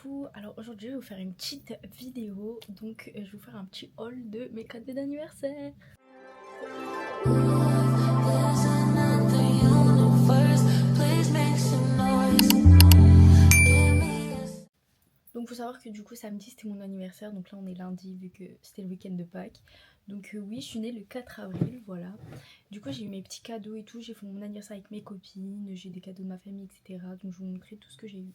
Coucou, alors aujourd'hui je vais vous faire une petite vidéo, donc je vais vous faire un petit haul de mes cadeaux d'anniversaire. Donc faut savoir que du coup samedi c'était mon anniversaire, donc là on est lundi vu que c'était le week-end de Pâques. Donc oui, je suis née le 4 avril, voilà. Du coup j'ai eu mes petits cadeaux et tout, j'ai fait mon anniversaire avec mes copines, j'ai des cadeaux de ma famille, etc. Donc je vais vous montrer tout ce que j'ai eu.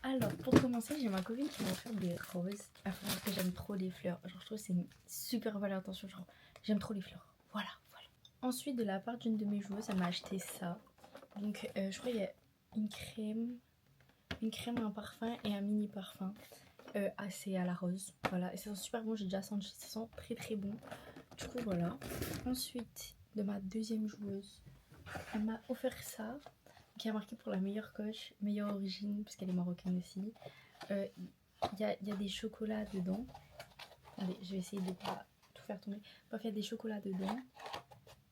Alors pour commencer, j'ai ma copine qui m'a offert des roses, parce que j'aime trop les fleurs. Genre je trouve que c'est une super belle attention, genre j'aime trop les fleurs. Voilà. Ensuite de la part d'une de mes joueuses, elle m'a acheté ça. Donc je crois qu'il y a une crème, un parfum et un mini parfum. C'est à la rose, voilà, et ça sent super bon, j'ai déjà senti, ça sent très très bon. Du coup voilà. Ensuite de ma deuxième joueuse, elle m'a offert ça, qui a marqué pour la meilleure coche, meilleure origine, parce qu'elle est marocaine aussi. Il y a des chocolats dedans. Allez, je vais essayer de pas tout faire tomber. Bref, il y a des chocolats dedans.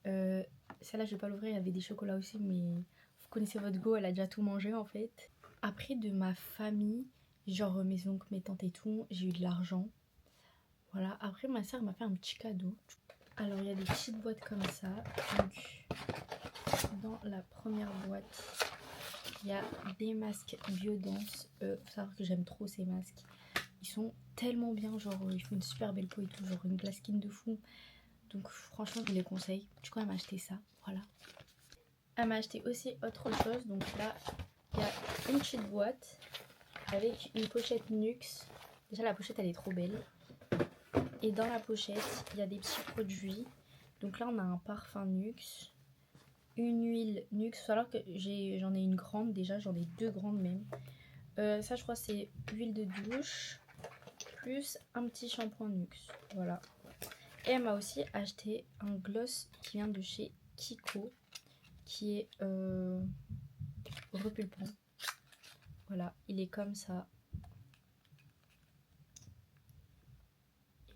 Celle-là je vais pas l'ouvrir, il y avait des chocolats aussi, mais vous connaissez votre go, elle a déjà tout mangé en fait. Après de ma famille, genre mes oncles, mes tantes et tout, j'ai eu de l'argent. Voilà, après ma soeur m'a fait un petit cadeau. Alors il y a des petites boîtes comme ça. Donc dans la première boîte, il y a des masques Biodance. Faut savoir que j'aime trop ces masques. Ils sont tellement bien, genre ils font une super belle peau et tout, genre une glass skin de fou. Donc franchement je les conseille. Du coup elle m'a acheté ça, voilà. Elle m'a acheté aussi autre chose. Donc là il y a une petite boîte avec une pochette Nuxe. Déjà la pochette elle est trop belle. Et dans la pochette il y a des petits produits. Donc là on a un parfum Nuxe, une huile Nuxe, alors que j'en ai une grande déjà, j'en ai deux grandes même. Ça je crois c'est huile de douche plus un petit shampoing Nuxe, voilà. Et elle m'a aussi acheté un gloss qui vient de chez Kiko, qui est repulpant. Voilà, il est comme ça.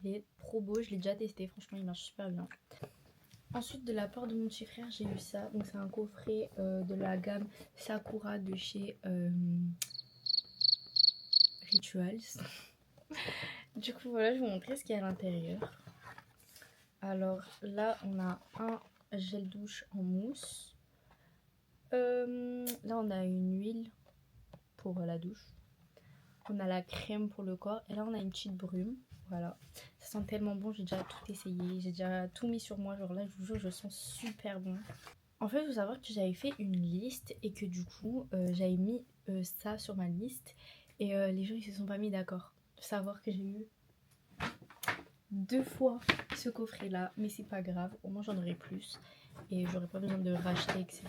Il est trop beau, je l'ai déjà testé, franchement il marche super bien. Ensuite de la part de mon petit frère j'ai eu ça, donc c'est un coffret de la gamme Sakura de chez Rituals. Du coup voilà, je vais vous montrer ce qu'il y a à l'intérieur. Alors là on a un gel douche en mousse. Là on a une huile pour la douche. On a la crème pour le corps. Et là on a une petite brume. Voilà. Ça sent tellement bon, j'ai déjà tout essayé. J'ai déjà tout mis sur moi. Genre là je vous jure je sens super bon. En fait il faut savoir que j'avais fait une liste et que du coup j'avais mis ça sur ma liste. Et les gens ils se sont pas mis d'accord. Faut savoir que j'ai eu 2 fois ce coffret là. Mais c'est pas grave. Au moins j'en aurai plus. Et j'aurais pas besoin de racheter etc.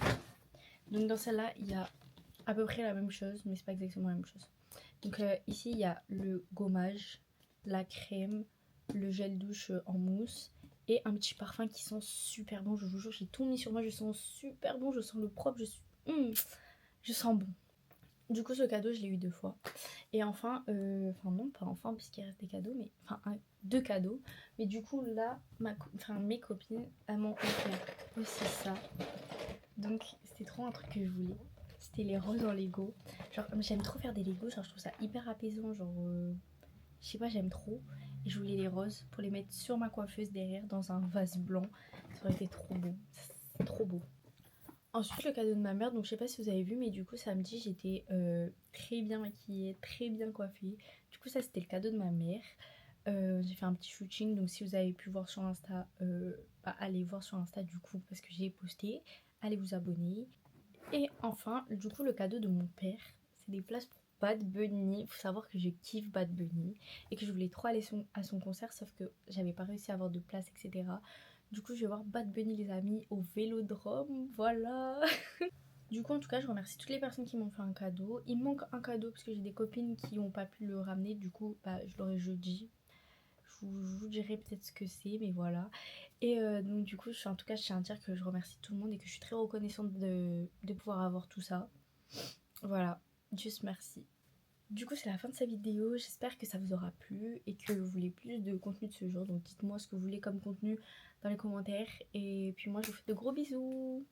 Donc dans celle-là il y a à peu près la même chose. Mais c'est pas exactement la même chose. Donc ici il y a le gommage, la crème, le gel douche en mousse et un petit parfum qui sent super bon. Je vous jure, j'ai tout mis sur moi, je sens super bon, je sens le propre, je sens bon. Du coup ce cadeau je l'ai eu 2 fois. Et enfin, enfin non pas enfin puisqu'il reste des cadeaux, mais enfin 2 cadeaux. Mais du coup là, mes copines elles m'ont offert aussi ça. Donc c'était trop un truc que je voulais. C'était les roses en Lego. Genre j'aime trop faire des Lego, genre je trouve ça hyper apaisant, genre je sais pas, j'aime trop. Et je voulais les roses pour les mettre sur ma coiffeuse derrière dans un vase blanc. Ça aurait été trop beau, c'est trop beau. Ensuite le cadeau de ma mère, donc je sais pas si vous avez vu, mais du coup samedi j'étais très bien maquillée, très bien coiffée. Du coup ça c'était le cadeau de ma mère. J'ai fait un petit shooting, donc si vous avez pu voir sur Insta, allez voir sur Insta du coup parce que j'ai posté. Allez vous abonner. Et enfin, du coup, le cadeau de mon père, c'est des places pour Bad Bunny. Il faut savoir que je kiffe Bad Bunny et que je voulais trop aller à son concert, sauf que j'avais pas réussi à avoir de place, etc. Du coup, je vais voir Bad Bunny, les amis, au Vélodrome. Voilà. Du coup, en tout cas, je remercie toutes les personnes qui m'ont fait un cadeau. Il me manque un cadeau parce que j'ai des copines qui n'ont pas pu le ramener. Du coup, je l'aurai jeudi. Je vous dirai peut-être ce que c'est, mais voilà. Et donc du coup, en tout cas, je tiens à dire que je remercie tout le monde et que je suis très reconnaissante de pouvoir avoir tout ça. Voilà, juste merci. Du coup, c'est la fin de cette vidéo. J'espère que ça vous aura plu et que vous voulez plus de contenu de ce genre. Donc dites-moi ce que vous voulez comme contenu dans les commentaires. Et puis moi, je vous fais de gros bisous.